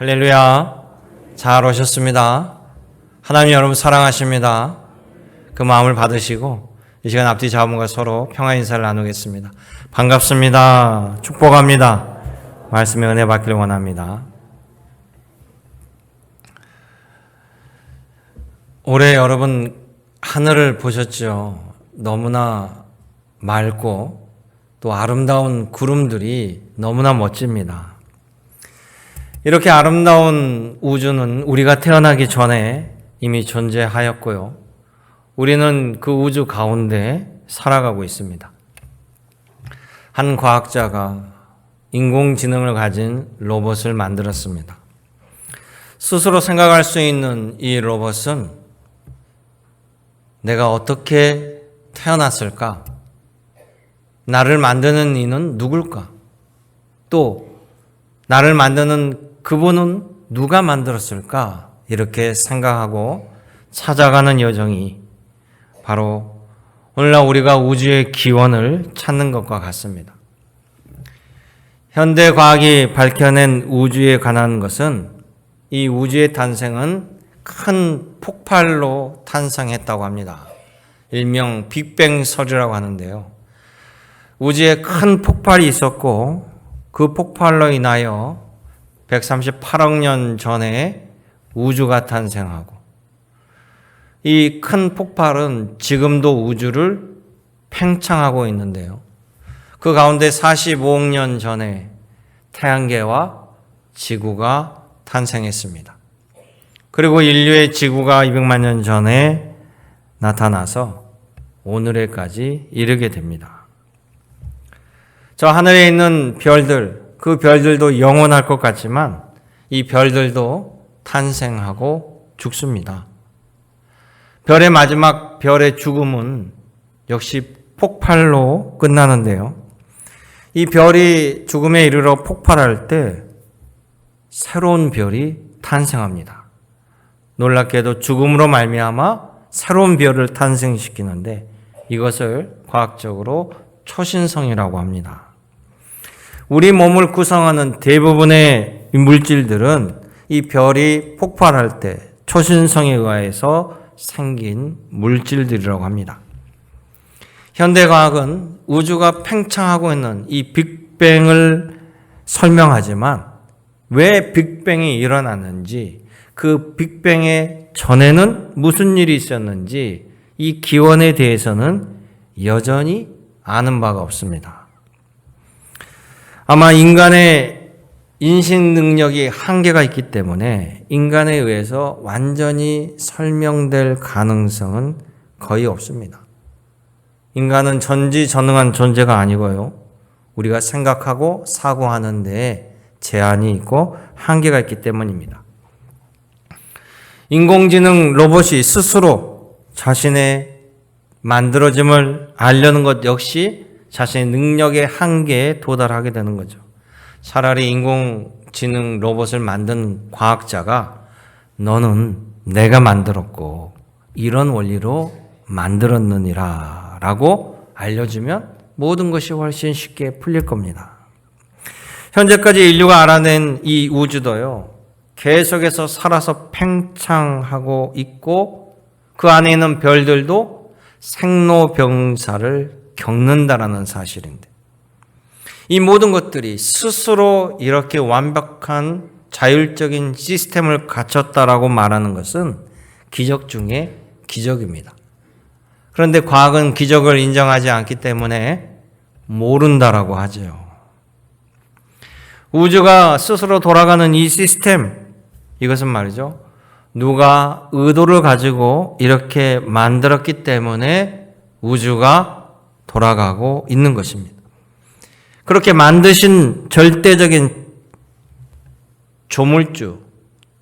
할렐루야. 잘 오셨습니다. 하나님 여러분 사랑하십니다. 그 마음을 받으시고 이 시간 앞뒤 자분과 서로 평화 인사를 나누겠습니다. 반갑습니다. 축복합니다. 말씀의 은혜 받기를 원합니다. 올해 여러분 하늘을 보셨죠? 너무나 맑고 또 아름다운 구름들이 너무나 멋집니다. 이렇게 아름다운 우주는 우리가 태어나기 전에 이미 존재하였고요. 우리는 그 우주 가운데 살아가고 있습니다. 한 과학자가 인공지능을 가진 로봇을 만들었습니다. 스스로 생각할 수 있는 이 로봇은 내가 어떻게 태어났을까? 나를 만드는 이는 누굴까? 또 나를 만드는 그분은 누가 만들었을까? 이렇게 생각하고 찾아가는 여정이 바로 오늘날 우리가 우주의 기원을 찾는 것과 같습니다. 현대 과학이 밝혀낸 우주에 관한 것은 이 우주의 탄생은 큰 폭발로 탄생했다고 합니다. 일명 빅뱅설이라고 하는데요. 우주에 큰 폭발이 있었고 그 폭발로 인하여 138억 년 전에 우주가 탄생하고 이 큰 폭발은 지금도 우주를 팽창하고 있는데요. 그 가운데 45억 년 전에 태양계와 지구가 탄생했습니다. 그리고 인류의 지구가 200만 년 전에 나타나서 오늘에까지 이르게 됩니다. 저 하늘에 있는 별들, 그 별들도 영원할 것 같지만 이 별들도 탄생하고 죽습니다. 별의 마지막 별의 죽음은 역시 폭발로 끝나는데요. 이 별이 죽음에 이르러 폭발할 때 새로운 별이 탄생합니다. 놀랍게도 죽음으로 말미암아 새로운 별을 탄생시키는데 이것을 과학적으로 초신성이라고 합니다. 우리 몸을 구성하는 대부분의 물질들은 이 별이 폭발할 때 초신성에 의해서 생긴 물질들이라고 합니다. 현대과학은 우주가 팽창하고 있는 이 빅뱅을 설명하지만 왜 빅뱅이 일어났는지, 그 빅뱅의 전에는 무슨 일이 있었는지 이 기원에 대해서는 여전히 아는 바가 없습니다. 아마 인간의 인식 능력이 한계가 있기 때문에 인간에 의해서 완전히 설명될 가능성은 거의 없습니다. 인간은 전지전능한 존재가 아니고요. 우리가 생각하고 사고하는 데에 제한이 있고 한계가 있기 때문입니다. 인공지능 로봇이 스스로 자신의 만들어짐을 알려는 것 역시 자신의 능력의 한계에 도달하게 되는 거죠. 차라리 인공지능 로봇을 만든 과학자가 너는 내가 만들었고 이런 원리로 만들었느니라 라고 알려주면 모든 것이 훨씬 쉽게 풀릴 겁니다. 현재까지 인류가 알아낸 이 우주도요, 계속해서 살아서 팽창하고 있고 그 안에 있는 별들도 생로병사를 겪는다라는 사실인데, 이 모든 것들이 스스로 이렇게 완벽한 자율적인 시스템을 갖췄다라고 말하는 것은 기적 중에 기적입니다. 그런데 과학은 기적을 인정하지 않기 때문에 모른다라고 하죠. 우주가 스스로 돌아가는 이 시스템, 이것은 말이죠, 누가 의도를 가지고 이렇게 만들었기 때문에 우주가 돌아가고 있는 것입니다. 그렇게 만드신 절대적인 조물주,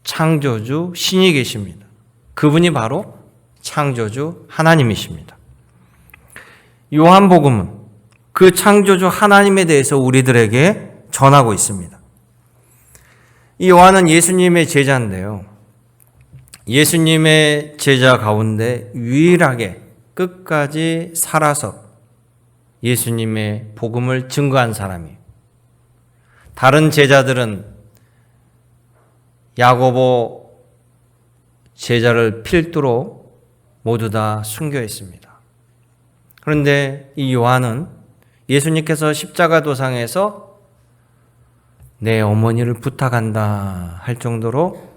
창조주, 신이 계십니다. 그분이 바로 창조주 하나님이십니다. 요한복음은 그 창조주 하나님에 대해서 우리들에게 전하고 있습니다. 이 요한은 예수님의 제자인데요. 예수님의 제자 가운데 유일하게 끝까지 살아서 예수님의 복음을 증거한 사람이에요. 다른 제자들은 야고보 제자를 필두로 모두 다 순교했습니다. 그런데 이 요한은 예수님께서 십자가 도상에서 내 어머니를 부탁한다 할 정도로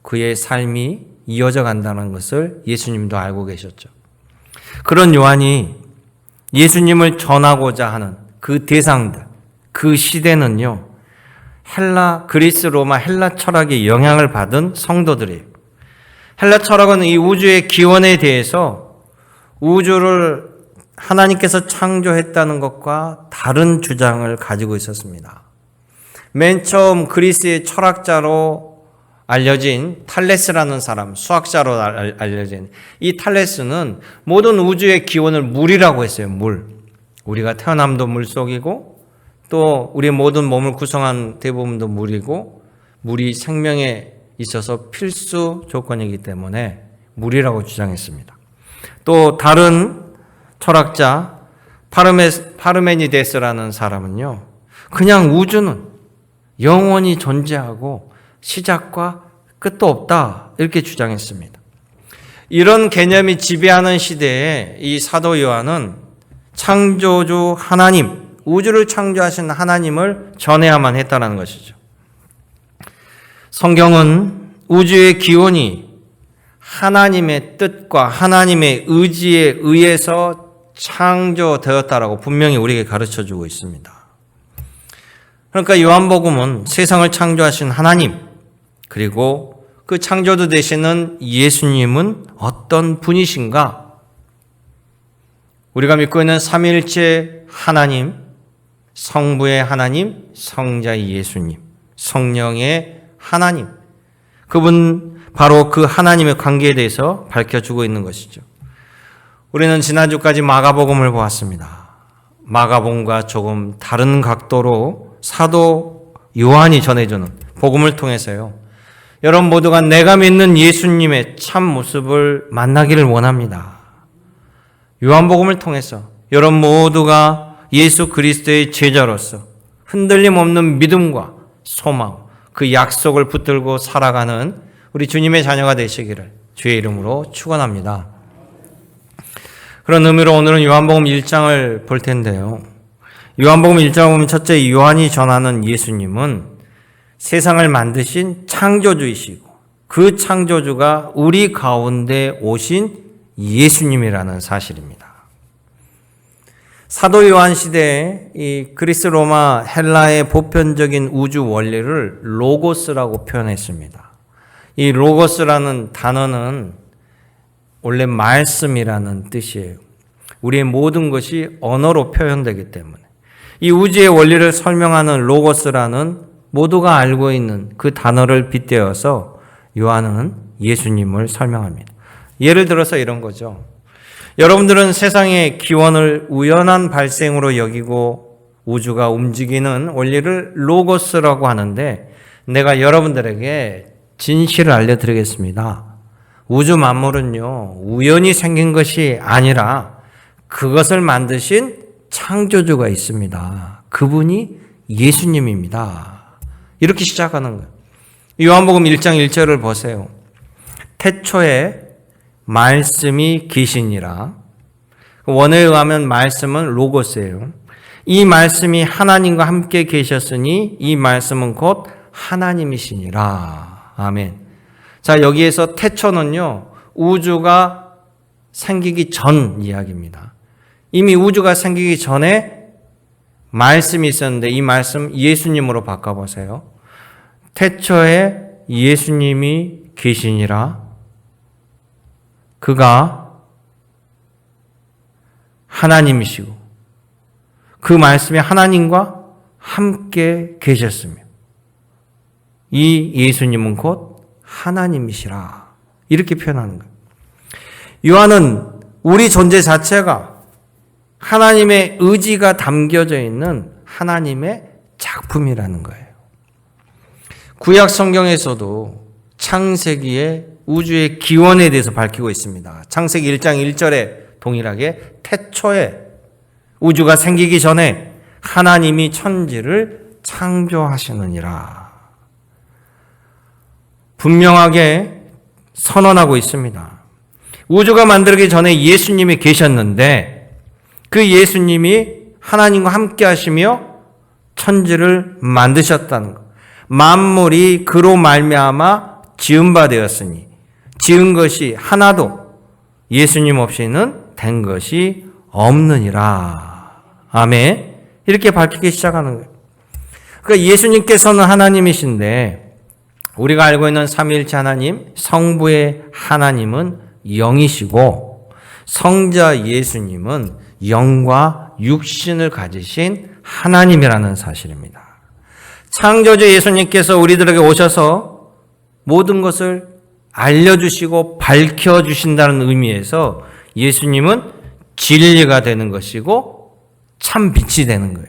그의 삶이 이어져 간다는 것을 예수님도 알고 계셨죠. 그런 요한이 예수님을 전하고자 하는 그 대상들, 그 시대는요, 그리스 로마 헬라 철학의 영향을 받은 성도들이에요. 헬라 철학은 이 우주의 기원에 대해서 우주를 하나님께서 창조했다는 것과 다른 주장을 가지고 있었습니다. 맨 처음 그리스의 철학자로 알려진 탈레스라는 사람, 수학자로 알려진 이 탈레스는 모든 우주의 기원을 물이라고 했어요. 물. 우리가 태어남도 물속이고 또 우리의 모든 몸을 구성한 대부분도 물이고 물이 생명에 있어서 필수 조건이기 때문에 물이라고 주장했습니다. 또 다른 철학자 파르메니데스라는 사람은요, 그냥 우주는 영원히 존재하고 시작과 끝도 없다 이렇게 주장했습니다. 이런 개념이 지배하는 시대에 이 사도 요한은 창조주 하나님, 우주를 창조하신 하나님을 전해야만 했다는 것이죠. 성경은 우주의 기원이 하나님의 뜻과 하나님의 의지에 의해서 창조되었다라고 분명히 우리에게 가르쳐주고 있습니다. 그러니까 요한복음은 세상을 창조하신 하나님, 그리고 그 창조주 되시는 예수님은 어떤 분이신가? 우리가 믿고 있는 삼위일체 하나님, 성부의 하나님, 성자의 예수님, 성령의 하나님, 그분 바로 그 하나님의 관계에 대해서 밝혀주고 있는 것이죠. 우리는 지난주까지 마가복음을 보았습니다. 마가복음과 조금 다른 각도로 사도 요한이 전해주는 복음을 통해서요, 여러분 모두가 내가 믿는 예수님의 참 모습을 만나기를 원합니다. 요한복음을 통해서 여러분 모두가 예수 그리스도의 제자로서 흔들림 없는 믿음과 소망, 그 약속을 붙들고 살아가는 우리 주님의 자녀가 되시기를 주의 이름으로 축원합니다. 그런 의미로 오늘은 요한복음 1장을 볼 텐데요. 요한복음 1장을 보면 첫째, 요한이 전하는 예수님은 세상을 만드신 창조주이시고 그 창조주가 우리 가운데 오신 예수님이라는 사실입니다. 사도 요한 시대에 이 그리스 로마 헬라의 보편적인 우주 원리를 로고스라고 표현했습니다. 이 로고스라는 단어는 원래 말씀이라는 뜻이에요. 우리의 모든 것이 언어로 표현되기 때문에 이 우주의 원리를 설명하는 로고스라는 모두가 알고 있는 그 단어를 빗대어서 요한은 예수님을 설명합니다. 예를 들어서 이런 거죠. 여러분들은 세상의 기원을 우연한 발생으로 여기고 우주가 움직이는 원리를 로고스라고 하는데, 내가 여러분들에게 진실을 알려드리겠습니다. 우주 만물은요, 우연히 생긴 것이 아니라 그것을 만드신 창조주가 있습니다. 그분이 예수님입니다. 이렇게 시작하는 거예요. 요한복음 1장 1절을 보세요. 태초에 말씀이 계시니라. 원어에 의하면 말씀은 로고스예요. 이 말씀이 하나님과 함께 계셨으니 이 말씀은 곧 하나님이시니라. 아멘. 자, 여기에서 태초는요, 우주가 생기기 전 이야기입니다. 이미 우주가 생기기 전에 말씀이 있었는데 이 말씀 예수님으로 바꿔보세요. 태초에 예수님이 계시니라. 그가 하나님이시고 그 말씀이 하나님과 함께 계셨으며 이 예수님은 곧 하나님이시라. 이렇게 표현하는 거예요. 요한은 우리 존재 자체가 하나님의 의지가 담겨져 있는 하나님의 작품이라는 거예요. 구약 성경에서도 창세기의 우주의 기원에 대해서 밝히고 있습니다. 창세기 1장 1절에 동일하게 태초에 우주가 생기기 전에 하나님이 천지를 창조하시느니라. 분명하게 선언하고 있습니다. 우주가 만들기 전에 예수님이 계셨는데 그 예수님이 하나님과 함께 하시며 천지를 만드셨다는 것. 만물이 그로 말미암아 지은 바 되었으니 지은 것이 하나도 예수님 없이는 된 것이 없느니라. 아멘. 이렇게 밝히기 시작하는 거예요. 그러니까 예수님께서는 하나님이신데 우리가 알고 있는 삼위일체 하나님, 성부의 하나님은 영이시고 성자 예수님은 영과 육신을 가지신 하나님이라는 사실입니다. 창조주 예수님께서 우리들에게 오셔서 모든 것을 알려주시고 밝혀주신다는 의미에서 예수님은 진리가 되는 것이고 참 빛이 되는 거예요.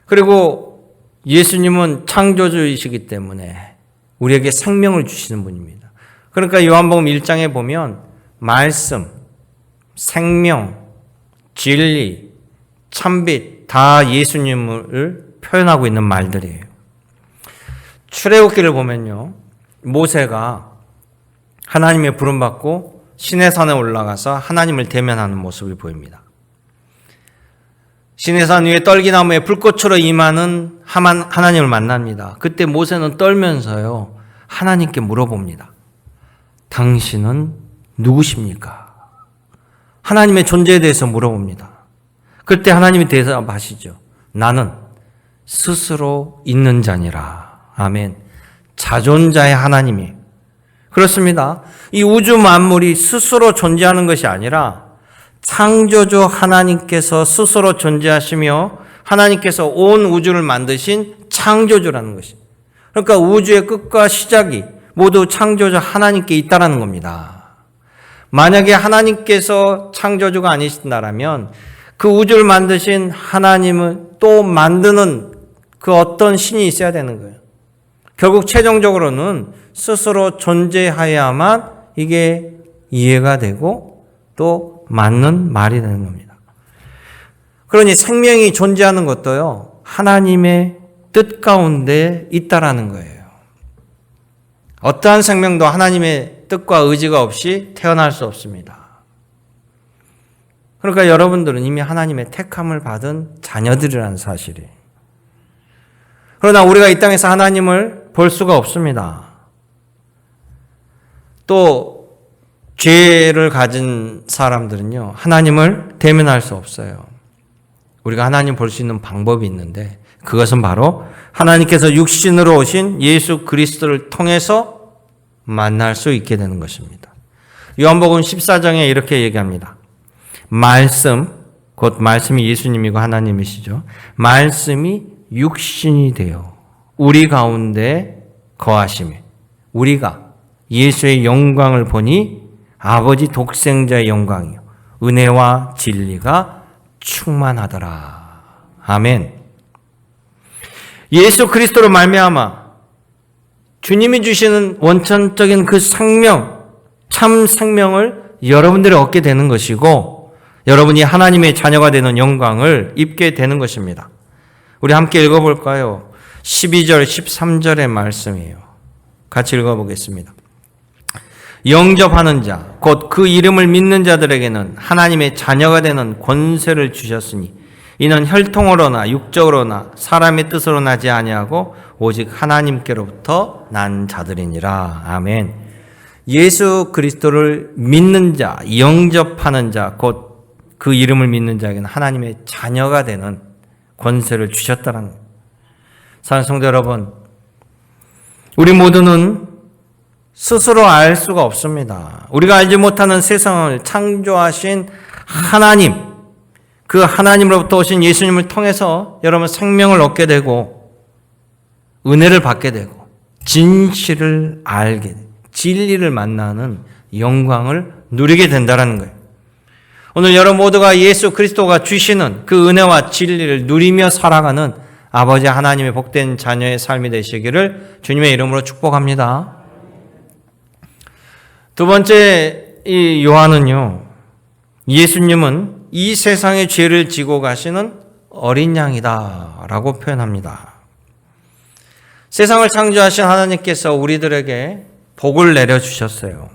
그리고 예수님은 창조주이시기 때문에 우리에게 생명을 주시는 분입니다. 그러니까 요한복음 1장에 보면 말씀, 생명, 진리, 참빛 다 예수님을 표현하고 있는 말들이에요. 출애굽기를 보면요. 모세가 하나님의 부름받고 시내산에 올라가서 하나님을 대면하는 모습이 보입니다. 시내산 위에 떨기나무에 불꽃으로 임하는 하나님을 만납니다. 그때 모세는 떨면서요. 하나님께 물어봅니다. 당신은 누구십니까? 하나님의 존재에 대해서 물어봅니다. 그때 하나님이 대답하시죠. 나는 스스로 있는 자니라. 아멘. 자존자의 하나님이. 그렇습니다. 이 우주 만물이 스스로 존재하는 것이 아니라 창조주 하나님께서 스스로 존재하시며 하나님께서 온 우주를 만드신 창조주라는 것이. 그러니까 우주의 끝과 시작이 모두 창조주 하나님께 있다라는 겁니다. 만약에 하나님께서 창조주가 아니신다라면 그 우주를 만드신 하나님은 또 만드는 그 어떤 신이 있어야 되는 거예요. 결국 최종적으로는 스스로 존재하여야만 이게 이해가 되고 또 맞는 말이 되는 겁니다. 그러니 생명이 존재하는 것도요, 하나님의 뜻 가운데 있다라는 거예요. 어떠한 생명도 하나님의 뜻과 의지가 없이 태어날 수 없습니다. 그러니까 여러분들은 이미 하나님의 택함을 받은 자녀들이라는 사실이에요. 그러나 우리가 이 땅에서 하나님을 볼 수가 없습니다. 또 죄를 가진 사람들은요, 하나님을 대면할 수 없어요. 우리가 하나님 볼 수 있는 방법이 있는데 그것은 바로 하나님께서 육신으로 오신 예수 그리스도를 통해서 만날 수 있게 되는 것입니다. 요한복음 14장에 이렇게 얘기합니다. 말씀, 곧 말씀이 예수님이고 하나님이시죠. 말씀이 육신이 되어 우리 가운데 거하시며 우리가 예수의 영광을 보니 아버지 독생자의 영광이요 은혜와 진리가 충만하더라. 아멘. 예수 그리스도로 말미암아 주님이 주시는 원천적인 그 생명, 참 생명을 여러분들이 얻게 되는 것이고 여러분이 하나님의 자녀가 되는 영광을 입게 되는 것입니다. 우리 함께 읽어볼까요? 12절, 13절의 말씀이에요. 같이 읽어보겠습니다. 영접하는 자, 곧 그 이름을 믿는 자들에게는 하나님의 자녀가 되는 권세를 주셨으니 이는 혈통으로나 육적으로나 사람의 뜻으로 나지 아니하고 오직 하나님께로부터 난 자들이니라. 아멘. 예수 그리스도를 믿는 자, 영접하는 자, 곧 그 이름을 믿는 자에게는 하나님의 자녀가 되는 권세를 주셨다는 거예요. 사랑하는 성도 여러분, 우리 모두는 스스로 알 수가 없습니다. 우리가 알지 못하는 세상을 창조하신 하나님, 그 하나님으로부터 오신 예수님을 통해서 여러분 생명을 얻게 되고 은혜를 받게 되고 진실을 알게 되고 진리를 만나는 영광을 누리게 된다는 거예요. 오늘 여러분 모두가 예수 그리스도가 주시는 그 은혜와 진리를 누리며 살아가는 아버지 하나님의 복된 자녀의 삶이 되시기를 주님의 이름으로 축복합니다. 두 번째, 이 요한은요, 예수님은 이 세상의 죄를 지고 가시는 어린 양이다 라고 표현합니다. 세상을 창조하신 하나님께서 우리들에게 복을 내려주셨어요.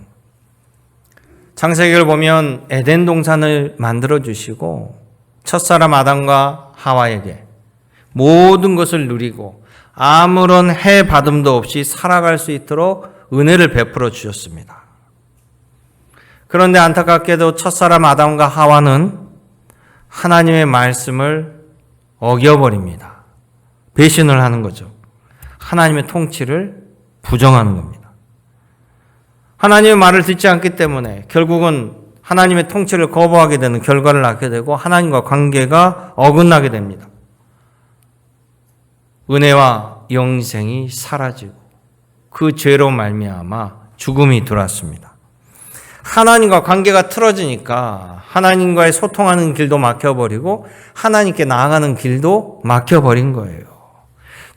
창세기를 보면 에덴 동산을 만들어주시고 첫사람 아담과 하와에게 모든 것을 누리고 아무런 해받음도 없이 살아갈 수 있도록 은혜를 베풀어 주셨습니다. 그런데 안타깝게도 첫사람 아담과 하와는 하나님의 말씀을 어겨버립니다. 배신을 하는 거죠. 하나님의 통치를 부정하는 겁니다. 하나님의 말을 듣지 않기 때문에 결국은 하나님의 통치를 거부하게 되는 결과를 낳게 되고 하나님과 관계가 어긋나게 됩니다. 은혜와 영생이 사라지고 그 죄로 말미암아 죽음이 들어왔습니다. 하나님과 관계가 틀어지니까 하나님과의 소통하는 길도 막혀버리고 하나님께 나아가는 길도 막혀버린 거예요.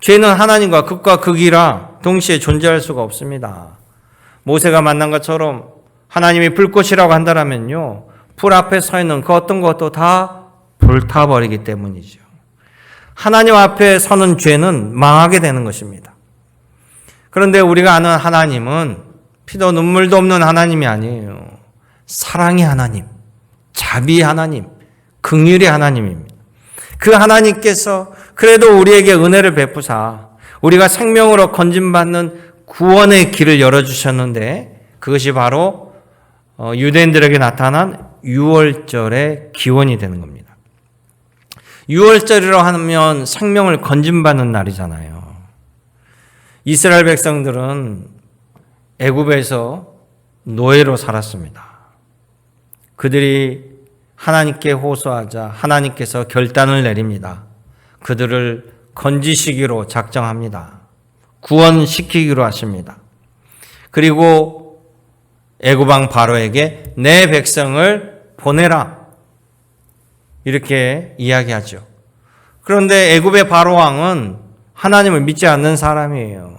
죄는 하나님과 극과 극이라 동시에 존재할 수가 없습니다. 모세가 만난 것처럼 하나님이 불꽃이라고 한다면요, 불 앞에 서 있는 그 어떤 것도 다 불타버리기 때문이죠. 하나님 앞에 서는 죄는 망하게 되는 것입니다. 그런데 우리가 아는 하나님은 피도 눈물도 없는 하나님이 아니에요. 사랑의 하나님, 자비의 하나님, 긍휼의 하나님입니다. 그 하나님께서 그래도 우리에게 은혜를 베푸사 우리가 생명으로 건진받는 구원의 길을 열어주셨는데 그것이 바로 유대인들에게 나타난 유월절의 기원이 되는 겁니다. 유월절이라고 하면 생명을 건진받는 날이잖아요. 이스라엘 백성들은 애굽에서 노예로 살았습니다. 그들이 하나님께 호소하자 하나님께서 결단을 내립니다. 그들을 건지시기로 작정합니다. 구원시키기로 하십니다. 그리고 애굽 왕 바로에게 내 백성을 보내라 이렇게 이야기하죠. 그런데 애굽의 바로 왕은 하나님을 믿지 않는 사람이에요.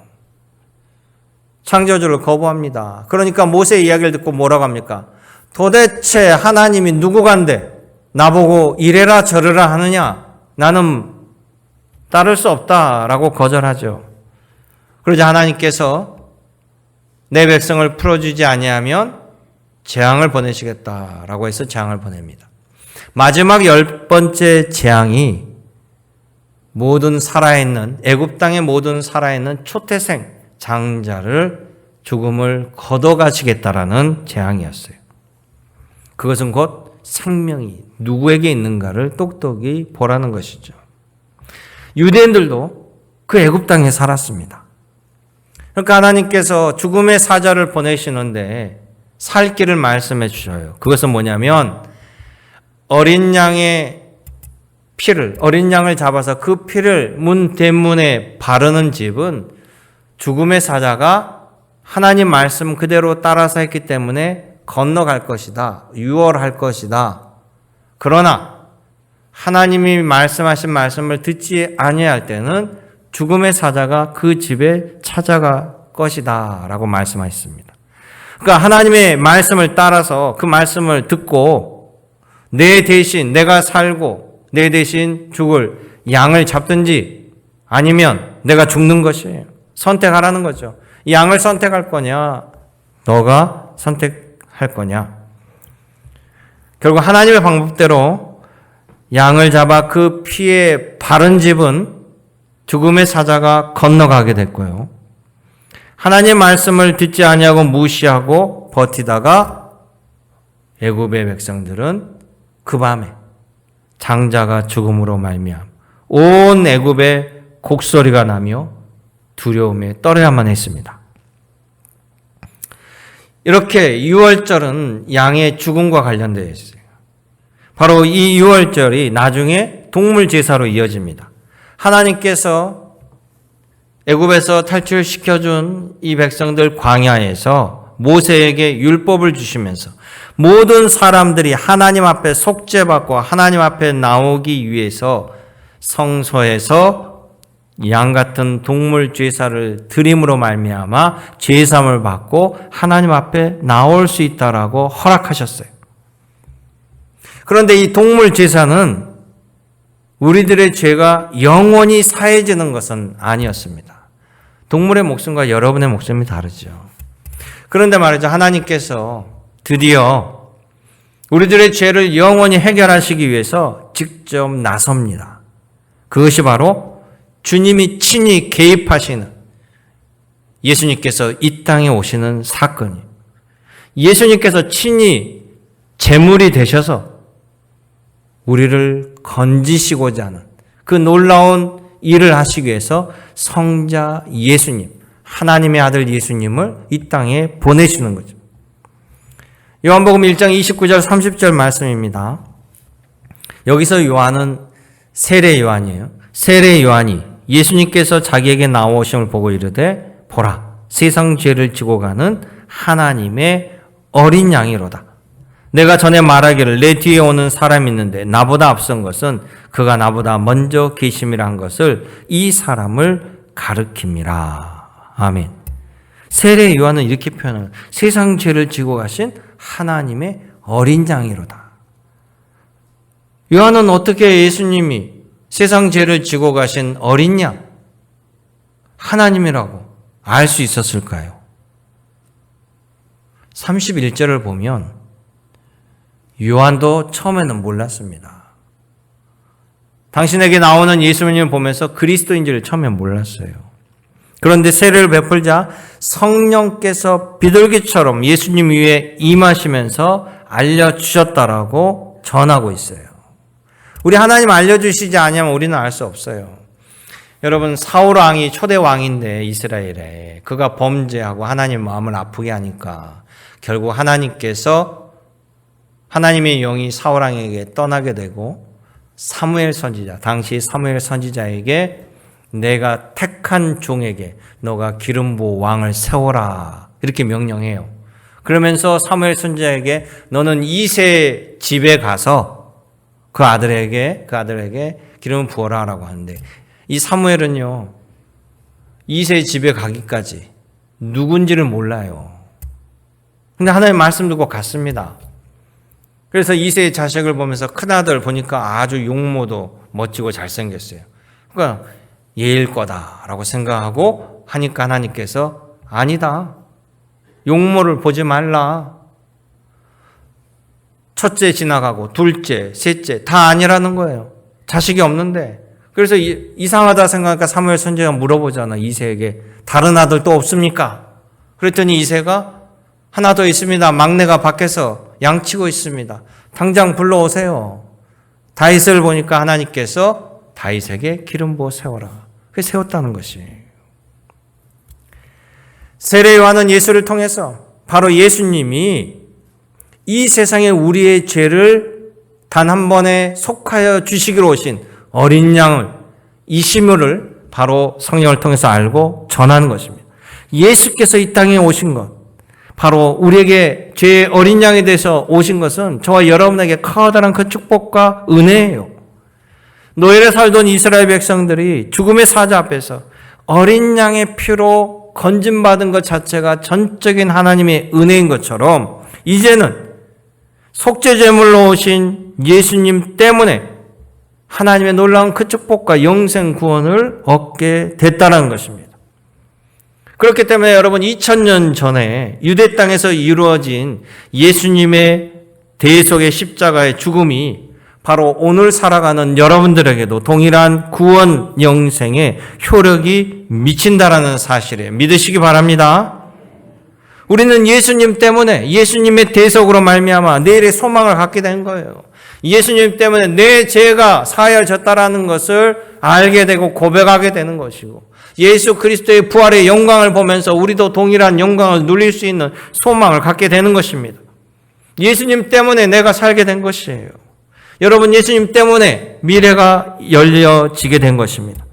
창조주를 거부합니다. 그러니까 모세의 이야기를 듣고 뭐라고 합니까? 도대체 하나님이 누구간데 나보고 이래라 저래라 하느냐? 나는 따를 수 없다라고 거절하죠. 그러자 하나님께서 내 백성을 풀어주지 아니하면 재앙을 보내시겠다라고 해서 재앙을 보냅니다. 마지막 10번째 재앙이 모든 살아있는 애굽 땅의 모든 살아있는 초태생 장자를 죽음을 걷어가시겠다라는 재앙이었어요. 그것은 곧 생명이 누구에게 있는가를 똑똑히 보라는 것이죠. 유대인들도 그 애굽 땅에 살았습니다. 그러니까 하나님께서 죽음의 사자를 보내시는데 살 길을 말씀해 주셔요. 그것은 뭐냐면 어린 양의 피를, 어린 양을 잡아서 그 피를 문 대문에 바르는 집은 죽음의 사자가 하나님 말씀 그대로 따라서 했기 때문에 건너갈 것이다. 유월할 것이다. 그러나 하나님이 말씀하신 말씀을 듣지 아니할 때는 죽음의 사자가 그 집에 찾아갈 것이다 라고 말씀하셨습니다. 그러니까 하나님의 말씀을 따라서 그 말씀을 듣고 내 대신 내가 살고 내 대신 죽을 양을 잡든지 아니면 내가 죽는 것이에요. 선택하라는 거죠. 양을 선택할 거냐 너가 선택할 거냐. 결국 하나님의 방법대로 양을 잡아 그 피에 바른 집은 죽음의 사자가 건너가게 됐고요. 하나님의 말씀을 듣지 아니하고 무시하고 버티다가 애굽의 백성들은 그 밤에 장자가 죽음으로 말미암아 온 애굽에 곡소리가 나며 두려움에 떨어야만 했습니다. 이렇게 유월절은 양의 죽음과 관련되어 있어요. 바로 이 유월절이 나중에 동물 제사로 이어집니다. 하나님께서 애굽에서 탈출시켜준 이 백성들 광야에서 모세에게 율법을 주시면서 모든 사람들이 하나님 앞에 속죄받고 하나님 앞에 나오기 위해서 성소에서 양 같은 동물 제사를 드림으로 말미암아 제사함을 받고 하나님 앞에 나올 수 있다라고 허락하셨어요. 그런데 이 동물 제사는 우리들의 죄가 영원히 사해지는 것은 아니었습니다. 동물의 목숨과 여러분의 목숨이 다르죠. 그런데 말이죠. 하나님께서 드디어 우리들의 죄를 영원히 해결하시기 위해서 직접 나섭니다. 그것이 바로 주님이 친히 개입하시는 예수님께서 이 땅에 오시는 사건이에요. 예수님께서 친히 제물이 되셔서 우리를 건지시고자 하는 그 놀라운 일을 하시기 위해서 성자 예수님, 하나님의 아들 예수님을 이 땅에 보내시는 거죠. 요한복음 1장 29절 30절 말씀입니다. 여기서 요한은 세례 요한이에요. 세례 요한이 예수님께서 자기에게 나오심을 보고 이르되 보라, 세상 죄를 지고 가는 하나님의 어린 양이로다. 내가 전에 말하기를 내 뒤에 오는 사람이 있는데 나보다 앞선 것은 그가 나보다 먼저 계심이라 한 것을 이 사람을 가르킵니다. 아멘. 세례 요한은 이렇게 표현해요. 세상 죄를 지고 가신 하나님의 어린 양이로다. 요한은 어떻게 예수님이 세상 죄를 지고 가신 어린 양, 하나님이라고 알 수 있었을까요? 31절을 보면 요한도 처음에는 몰랐습니다. 당신에게 나오는 예수님을 보면서 그리스도인 줄 처음에 몰랐어요. 그런데 세례를 베풀자 성령께서 비둘기처럼 예수님 위에 임하시면서 알려주셨다라고 전하고 있어요. 우리 하나님 알려주시지 않으면 우리는 알 수 없어요. 여러분, 사울 왕이 초대 왕인데 이스라엘에 그가 범죄하고 하나님 마음을 아프게 하니까 결국 하나님께서 하나님의 영이 사울 왕에게 떠나게 되고 사무엘 선지자, 당시 사무엘 선지자에게 내가 택한 종에게 너가 기름 부어 왕을 세워라 이렇게 명령해요. 그러면서 사무엘 선지자에게 너는 이세 집에 가서 그 아들에게 기름을 부어라라고 하는데 이 사무엘은요 이세 집에 가기까지 누군지를 몰라요. 근데 하나님 말씀 듣고 갔습니다. 그래서 이세의 자식을 보면서 큰아들 보니까 아주 용모도 멋지고 잘생겼어요. 그러니까 얘일 거다라고 생각하고 하니까 하나님께서 아니다. 용모를 보지 말라. 첫째 지나가고 둘째, 셋째 다 아니라는 거예요. 자식이 없는데. 그래서 이상하다 생각하니까 사무엘 선지자가 물어보잖아. 이세에게 다른 아들 또 없습니까? 그랬더니 이세가 하나 더 있습니다. 막내가 밖에서 양치고 있습니다. 당장 불러오세요. 다윗을 보니까 하나님께서 다윗에게 기름 부어 세워라. 그래서 세웠다는 것이. 세례 요한은 예수를 통해서 바로 예수님이 이 세상에 우리의 죄를 단 한 번에 속하여 주시기로 오신 어린 양을 이심을 바로 성령을 통해서 알고 전하는 것입니다. 예수께서 이 땅에 오신 것, 바로 우리에게 죄의 어린 양에 대해서 오신 것은 저와 여러분에게 커다란 그 축복과 은혜예요. 노예로 살던 이스라엘 백성들이 죽음의 사자 앞에서 어린 양의 피로 건짐받은 것 자체가 전적인 하나님의 은혜인 것처럼 이제는 속죄제물로 오신 예수님 때문에 하나님의 놀라운 그 축복과 영생 구원을 얻게 됐다는 것입니다. 그렇기 때문에 여러분 2000년 전에 유대 땅에서 이루어진 예수님의 대속의 십자가의 죽음이 바로 오늘 살아가는 여러분들에게도 동일한 구원 영생의 효력이 미친다라는 사실에 믿으시기 바랍니다. 우리는 예수님 때문에 예수님의 대속으로 말미암아 내일의 소망을 갖게 된 거예요. 예수님 때문에 내 죄가 사하여졌다라는 것을 알게 되고 고백하게 되는 것이고 예수 그리스도의 부활의 영광을 보면서 우리도 동일한 영광을 누릴 수 있는 소망을 갖게 되는 것입니다. 예수님 때문에 내가 살게 된 것이에요. 여러분 예수님 때문에 미래가 열려지게 된 것입니다.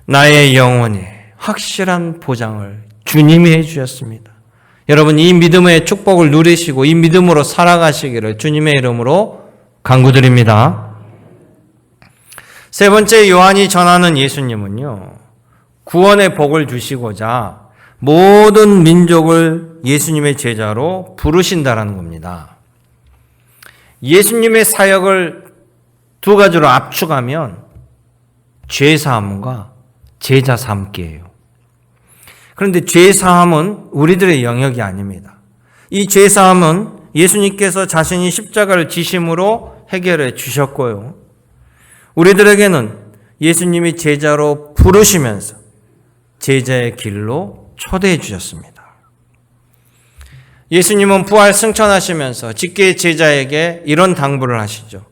나의 영혼에 확실한 보장을 주님이 해주셨습니다. 여러분 이 믿음의 축복을 누리시고 이 믿음으로 살아가시기를 주님의 이름으로 간구드립니다. 세 번째 요한이 전하는 예수님은요. 구원의 복을 주시고자 모든 민족을 예수님의 제자로 부르신다라는 겁니다. 예수님의 사역을 두 가지로 압축하면 죄사함과 제자 삼기예요. 그런데 죄사함은 우리들의 영역이 아닙니다. 이 죄사함은 예수님께서 자신이 십자가를 지심으로 해결해 주셨고요. 우리들에게는 예수님이 제자로 부르시면서 제자의 길로 초대해 주셨습니다. 예수님은 부활 승천하시면서 직계 제자에게 이런 당부를 하시죠.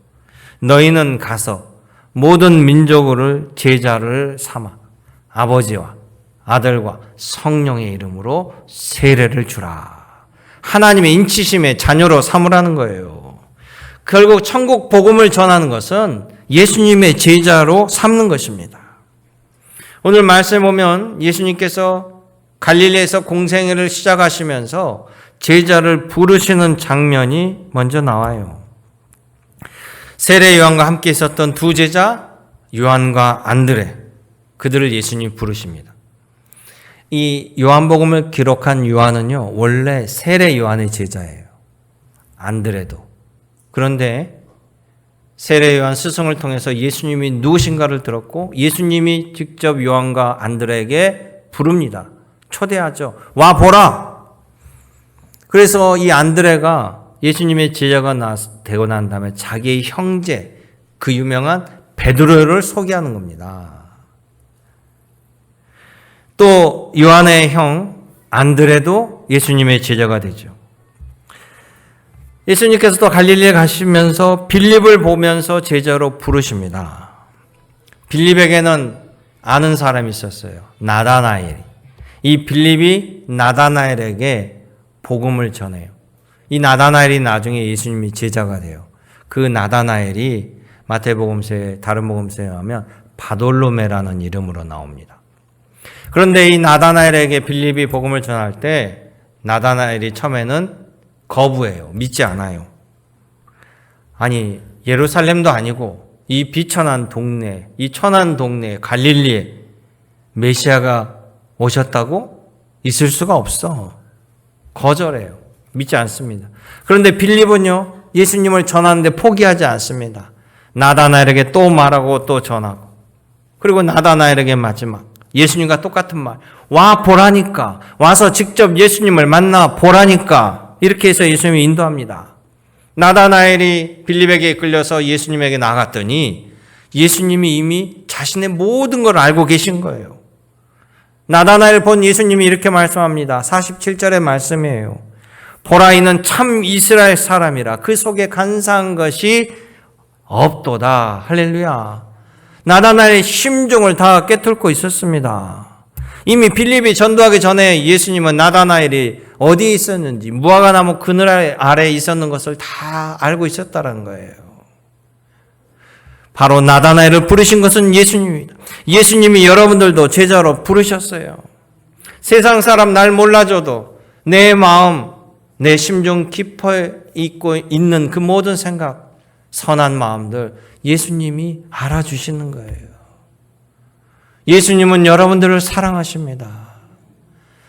너희는 가서 모든 민족을 제자를 삼아 아버지와 아들과 성령의 이름으로 세례를 주라. 하나님의 인치심의 자녀로 삼으라는 거예요. 결국 천국 복음을 전하는 것은 예수님의 제자로 삼는 것입니다. 오늘 말씀에 보면 예수님께서 갈릴리에서 공생애를 시작하시면서 제자를 부르시는 장면이 먼저 나와요. 세례 요한과 함께 있었던 두 제자 요한과 안드레, 그들을 예수님이 부르십니다. 이 요한복음을 기록한 요한은요, 원래 세례 요한의 제자예요. 안드레도. 그런데 세례 요한 스승을 통해서 예수님이 누구신가를 들었고 예수님이 직접 요한과 안드레에게 부릅니다. 초대하죠. 와 보라. 그래서 이 안드레가 예수님의 제자가 되고 난 다음에 자기의 형제, 그 유명한 베드로를 소개하는 겁니다. 또 요한의 형 안드레도 예수님의 제자가 되죠. 예수님께서 또 갈릴리에 가시면서 빌립을 보면서 제자로 부르십니다. 빌립에게는 아는 사람이 있었어요. 나다나엘이. 이 빌립이 나다나엘에게 복음을 전해요. 이 나다나엘이 나중에 예수님이 제자가 돼요. 그 나다나엘이 마태복음서에 다른 복음서에 하면 바돌로메라는 이름으로 나옵니다. 그런데 이 나다나엘에게 빌립이 복음을 전할 때 나다나엘이 처음에는 거부해요. 믿지 않아요. 아니 예루살렘도 아니고 이 비천한 동네, 이 천한 동네 갈릴리에 메시아가 오셨다고? 있을 수가 없어. 거절해요. 믿지 않습니다. 그런데 빌립은요, 예수님을 전하는데 포기하지 않습니다. 나다나엘에게 또 말하고 또 전하고, 그리고 나다나엘에게 마지막 예수님과 똑같은 말, 와 보라니까, 와서 직접 예수님을 만나 보라니까, 이렇게 해서 예수님이 인도합니다. 나다나엘이 빌립에게 이끌려서 예수님에게 나갔더니 예수님이 이미 자신의 모든 걸 알고 계신 거예요. 나다나엘 본 예수님이 이렇게 말씀합니다. 47절의 말씀이에요. 보라 이는 참 이스라엘 사람이라 그 속에 간사한 것이 없도다. 할렐루야. 나다나엘의 심중을 다 꿰뚫고 있었습니다. 이미 빌립이 전도하기 전에 예수님은 나다나엘이 어디에 있었는지, 무화과나무 그늘 아래에 있었는 것을 다 알고 있었다는 거예요. 바로 나다나엘을 부르신 것은 예수님입니다. 예수님이 여러분들도 제자로 부르셨어요. 세상 사람 날 몰라줘도 내 마음, 내 심중 깊어 있고 있는 그 모든 생각, 선한 마음들 예수님이 알아주시는 거예요. 예수님은 여러분들을 사랑하십니다.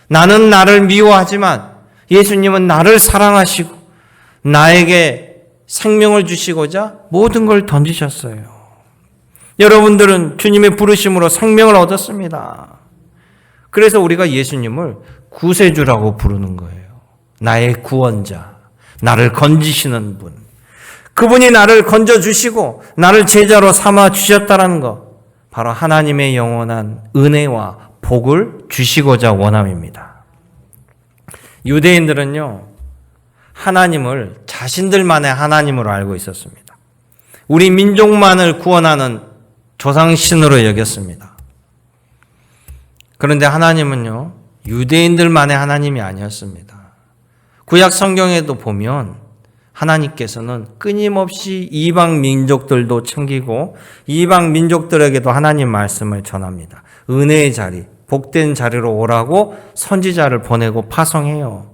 나는 나를 미워하지만 예수님은 나를 사랑하시고 나에게 생명을 주시고자 모든 걸 던지셨어요. 여러분들은 주님의 부르심으로 생명을 얻었습니다. 그래서 우리가 예수님을 구세주라고 부르는 거예요. 나의 구원자, 나를 건지시는 분. 그분이 나를 건져주시고 나를 제자로 삼아 주셨다는 것. 바로 하나님의 영원한 은혜와 복을 주시고자 원함입니다. 유대인들은요, 하나님을 자신들만의 하나님으로 알고 있었습니다. 우리 민족만을 구원하는 조상신으로 여겼습니다. 그런데 하나님은요, 유대인들만의 하나님이 아니었습니다. 구약 성경에도 보면 하나님께서는 끊임없이 이방 민족들도 챙기고 이방 민족들에게도 하나님 말씀을 전합니다. 은혜의 자리, 복된 자리로 오라고 선지자를 보내고 파송해요.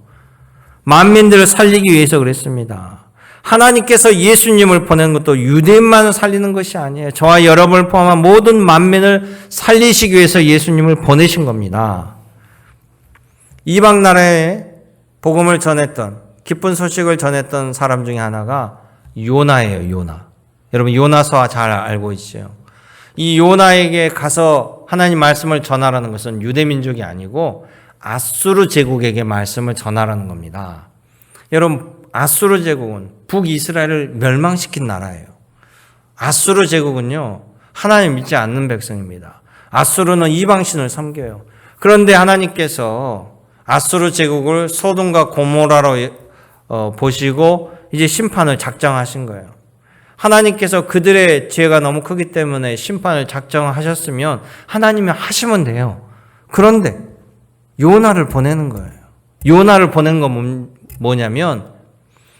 만민들을 살리기 위해서 그랬습니다. 하나님께서 예수님을 보낸 것도 유대인만을 살리는 것이 아니에요. 저와 여러분을 포함한 모든 만민을 살리시기 위해서 예수님을 보내신 겁니다. 이방 나라에 복음을 전했던, 기쁜 소식을 전했던 사람 중에 하나가 요나예요. 요나. 여러분 요나서 잘 알고 있죠. 이 요나에게 가서 하나님 말씀을 전하라는 것은 유대민족이 아니고 아수르 제국에게 말씀을 전하라는 겁니다. 여러분, 아수르 제국은 북이스라엘을 멸망시킨 나라예요. 아수르 제국은요, 하나님 믿지 않는 백성입니다. 아수르는 이방신을 섬겨요. 그런데 하나님께서 아수르 제국을 소돔과 고모라로 보시고 이제 심판을 작정하신 거예요. 하나님께서 그들의 죄가 너무 크기 때문에 심판을 작정하셨으면 하나님이 하시면 돼요. 그런데 요나를 보내는 거예요. 요나를 보낸 건 뭐냐면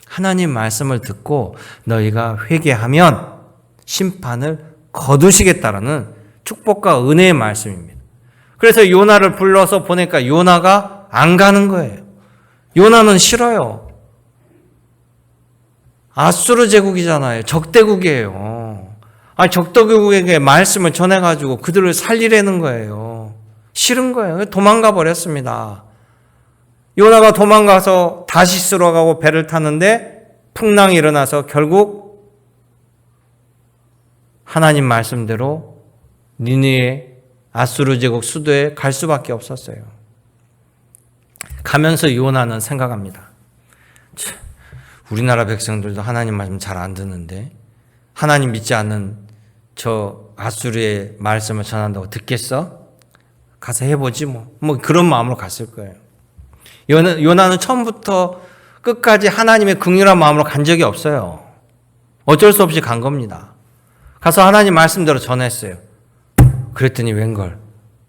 하나님 말씀을 듣고 너희가 회개하면 심판을 거두시겠다라는 축복과 은혜의 말씀입니다. 그래서 요나를 불러서 보니까 요나가 안 가는 거예요. 요나는 싫어요. 아수르 제국이잖아요. 적대국이에요. 적대국에게 말씀을 전해가지고 그들을 살리려는 거예요. 싫은 거예요. 도망가 버렸습니다. 요나가 도망가서 다시스로 가고 배를 타는데 풍랑이 일어나서 결국 하나님 말씀대로 니느웨 아수르 제국 수도에 갈 수밖에 없었어요. 가면서 요나는 생각합니다. 우리나라 백성들도 하나님 말씀 잘 안 듣는데 하나님 믿지 않는 저 아수르의 말씀을 전한다고 듣겠어? 가서 해보지 뭐 그런 마음으로 갔을 거예요. 요나는 처음부터 끝까지 하나님의 긍휼한 마음으로 간 적이 없어요. 어쩔 수 없이 간 겁니다. 가서 하나님 말씀대로 전했어요. 그랬더니 웬걸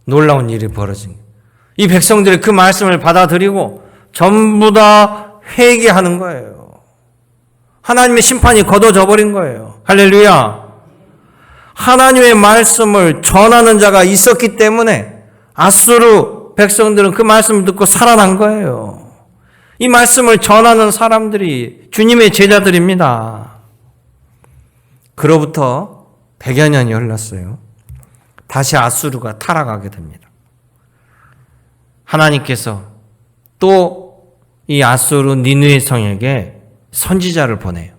놀라운 일이 벌어진 거예요. 이 백성들이 그 말씀을 받아들이고 전부 다 회개하는 거예요. 하나님의 심판이 거둬져 버린 거예요. 할렐루야. 하나님의 말씀을 전하는 자가 있었기 때문에 아수르 백성들은 그 말씀을 듣고 살아난 거예요. 이 말씀을 전하는 사람들이 주님의 제자들입니다. 그로부터 100여 년이 흘렀어요. 다시 아수르가 타락하게 됩니다. 하나님께서 또 이 아수르 니느웨 성에게 선지자를 보내요.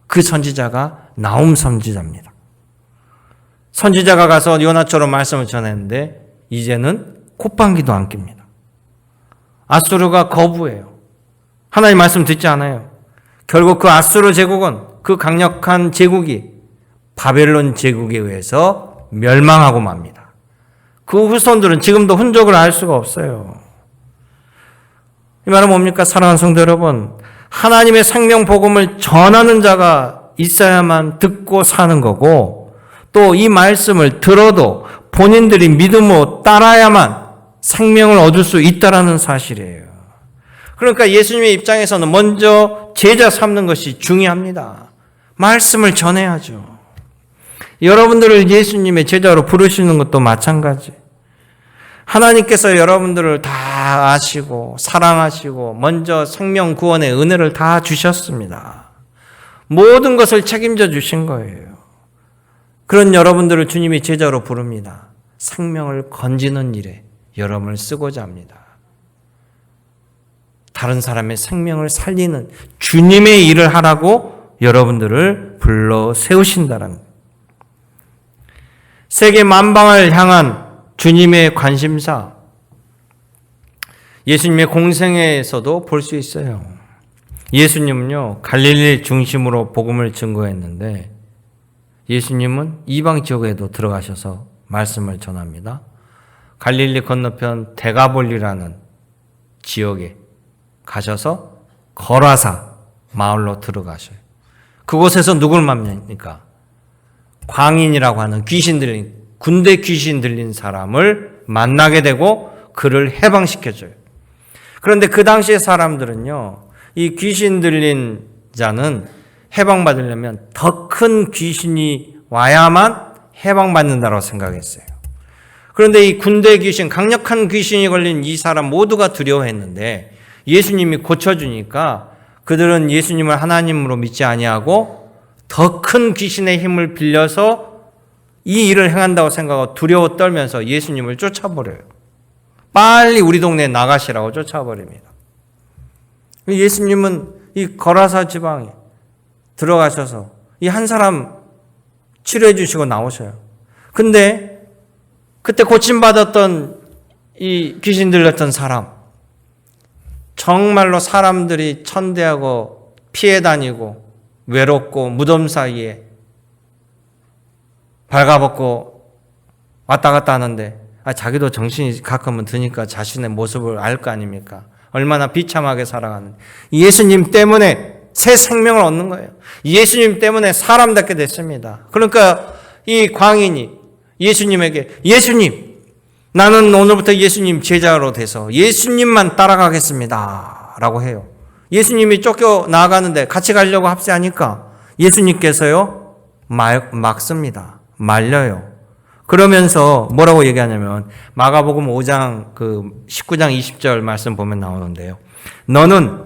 그 선지자가 나훔 선지자입니다. 선지자가 가서 요나처럼 말씀을 전했는데 이제는 콧방귀도 안 낍니다. 아수르가 거부해요. 하나님 말씀 듣지 않아요. 결국 그 아수르 제국은 그 강력한 제국이 바벨론 제국에 의해서 멸망하고 맙니다. 그 후손들은 지금도 흔적을 알 수가 없어요. 이 말은 뭡니까? 사랑하는 성도 여러분, 하나님의 생명 복음을 전하는 자가 있어야만 듣고 사는 거고 또 이 말씀을 들어도 본인들이 믿음으로 따라야만 생명을 얻을 수 있다라는 사실이에요. 그러니까 예수님의 입장에서는 먼저 제자 삼는 것이 중요합니다. 말씀을 전해야죠. 여러분들을 예수님의 제자로 부르시는 것도 마찬가지. 하나님께서 여러분들을 다 아시고 사랑하시고 먼저 생명 구원의 은혜를 다 주셨습니다. 모든 것을 책임져 주신 거예요. 그런 여러분들을 주님이 제자로 부릅니다. 생명을 건지는 일에 여러분을 쓰고자 합니다. 다른 사람의 생명을 살리는 주님의 일을 하라고 여러분들을 불러 세우신다는 거예요. 세계 만방을 향한 주님의 관심사, 예수님의 공생애에서도 볼 수 있어요. 예수님은요, 갈릴리 중심으로 복음을 증거했는데 예수님은 이방 지역에도 들어가셔서 말씀을 전합니다. 갈릴리 건너편 데가볼리라는 지역에 가셔서 거라사 마을로 들어가셔요. 그곳에서 누굴 만납니까? 광인이라고 하는 귀신 들린, 군대 귀신 들린 사람을 만나게 되고 그를 해방시켜줘요. 그런데 그 당시의 사람들은요, 이 귀신 들린 자는 해방받으려면 더 큰 귀신이 와야만 해방받는다고 생각했어요. 그런데 이 군대 귀신, 강력한 귀신이 걸린 이 사람 모두가 두려워했는데 예수님이 고쳐주니까 그들은 예수님을 하나님으로 믿지 아니하고 더 큰 귀신의 힘을 빌려서 이 일을 행한다고 생각하고 두려워 떨면서 예수님을 쫓아버려요. 빨리 우리 동네에 나가시라고 쫓아버립니다. 예수님은 이 거라사 지방에 들어가셔서 이 한 사람 치료해 주시고 나오셔요. 근데 그때 고침받았던 이 귀신 들렸던 사람, 정말로 사람들이 천대하고 피해 다니고 외롭고 무덤 사이에 발가벗고 왔다 갔다 하는데 자기도 정신이 가끔은 드니까 자신의 모습을 알 거 아닙니까? 얼마나 비참하게 살아가는데 예수님 때문에 새 생명을 얻는 거예요. 예수님 때문에 사람답게 됐습니다. 그러니까 이 광인이 예수님에게 예수님, 나는 오늘부터 예수님 제자로 돼서 예수님만 따라가겠습니다 라고 해요. 예수님이 쫓겨 나가는데 같이 가려고 합세하니까 예수님께서요 막습니다. 말려요. 그러면서 뭐라고 얘기하냐면 마가복음 5장 19장 20절 말씀 보면 나오는데요. 너는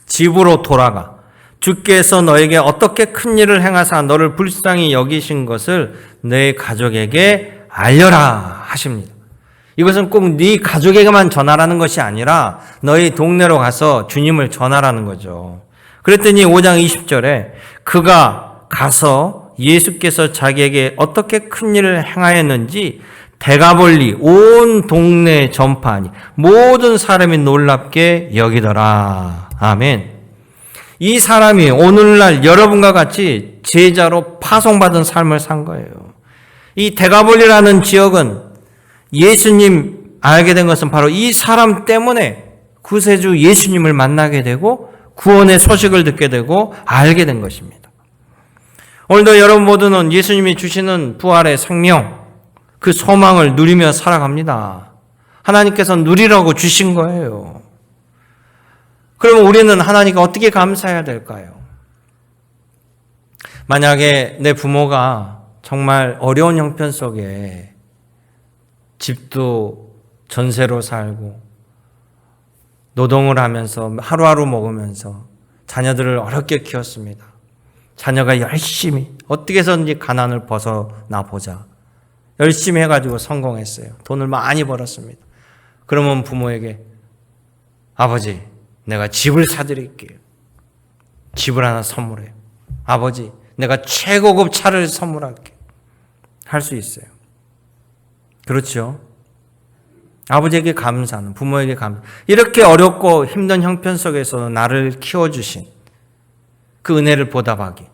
집으로 돌아가 주께서 너에게 어떻게 큰 일을 행하사 너를 불쌍히 여기신 것을 내 가족에게 알려라 하십니다. 이것은 꼭 네 가족에게만 전하라는 것이 아니라 너희 동네로 가서 주님을 전하라는 거죠. 그랬더니 5장 20절에 그가 가서 예수께서 자기에게 어떻게 큰 일을 행하였는지 대가볼리 온 동네에 전파하니 모든 사람이 놀랍게 여기더라. 아멘. 이 사람이 오늘날 여러분과 같이 제자로 파송받은 삶을 산 거예요. 이 대가볼리라는 지역은 예수님 알게 된 것은 바로 이 사람 때문에 구세주 예수님을 만나게 되고 구원의 소식을 듣게 되고 알게 된 것입니다. 오늘도 여러분 모두는 예수님이 주시는 부활의 생명, 그 소망을 누리며 살아갑니다. 하나님께서 누리라고 주신 거예요. 그러면 우리는 하나님께 어떻게 감사해야 될까요? 만약에 내 부모가 정말 어려운 형편 속에 집도 전세로 살고 노동을 하면서 하루하루 먹으면서 자녀들을 어렵게 키웠습니다. 자녀가 열심히 어떻게 해서든지 가난을 벗어나 보자. 열심히 해가지고 성공했어요. 돈을 많이 벌었습니다. 그러면 부모에게 아버지 내가 집을 사드릴게요. 집을 하나 선물해요. 아버지 내가 최고급 차를 선물할게요. 할 수 있어요. 그렇죠? 아버지에게 감사하는, 부모에게 감사. 이렇게 어렵고 힘든 형편 속에서 나를 키워주신 그 은혜를 보답하기.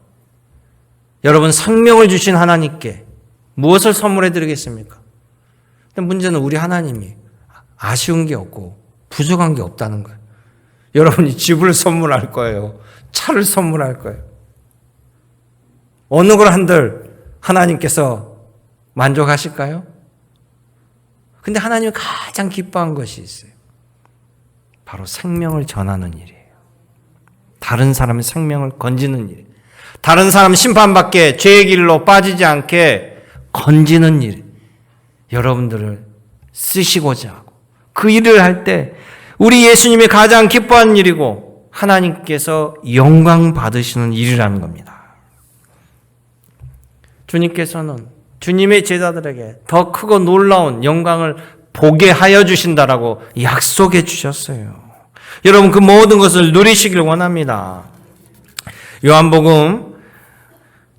여러분 생명을 주신 하나님께 무엇을 선물해 드리겠습니까? 근데 문제는 우리 하나님이 아쉬운 게 없고 부족한 게 없다는 거예요. 여러분이 집을 선물할 거예요. 차를 선물할 거예요. 어느 걸 한들 하나님께서 만족하실까요? 근데 하나님이 가장 기뻐한 것이 있어요. 바로 생명을 전하는 일이에요. 다른 사람의 생명을 건지는 일. 다른 사람 심판받게 죄의 길로 빠지지 않게 건지는 일. 여러분들을 쓰시고자 하고 그 일을 할 때 우리 예수님이 가장 기뻐하는 일이고 하나님께서 영광 받으시는 일이라는 겁니다. 주님께서는 주님의 제자들에게 더 크고 놀라운 영광을 보게 하여 주신다라고 약속해 주셨어요. 여러분 그 모든 것을 누리시길 원합니다. 요한복음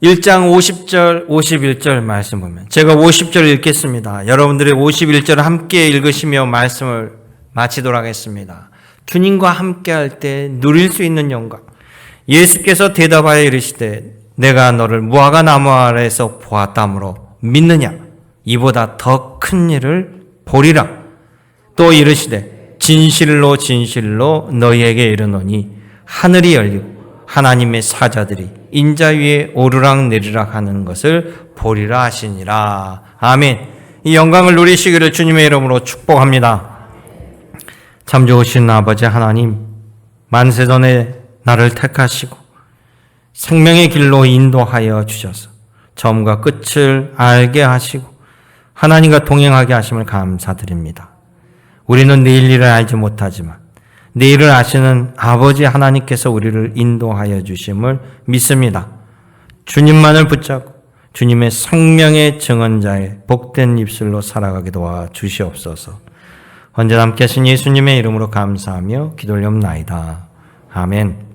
1장 50절 51절 말씀 보면 제가 50절 읽겠습니다. 여러분들이 51절을 함께 읽으시며 말씀을 마치도록 하겠습니다. 주님과 함께 할 때 누릴 수 있는 영광. 예수께서 대답하여 이르시되 내가 너를 무화과 나무 아래에서 보았다므로 믿느냐? 이보다 더 큰 일을 보리라. 또 이르시되 진실로 진실로 너희에게 이르노니 하늘이 열리고 하나님의 사자들이 인자 위에 오르락 내리락 하는 것을 보리라 하시니라. 아멘. 이 영광을 누리시기를 주님의 이름으로 축복합니다. 참 좋으신 아버지 하나님, 만세전에 나를 택하시고 생명의 길로 인도하여 주셔서 처음과 끝을 알게 하시고 하나님과 동행하게 하심을 감사드립니다. 우리는 내일 일을 알지 못하지만 내일을 아시는 아버지 하나님께서 우리를 인도하여 주심을 믿습니다. 주님만을 붙잡고 주님의 생명의 증언자의 복된 입술로 살아가게 도와 주시옵소서. 언제나 함께 하신 예수님의 이름으로 감사하며 기도 올려옵나이다. 아멘.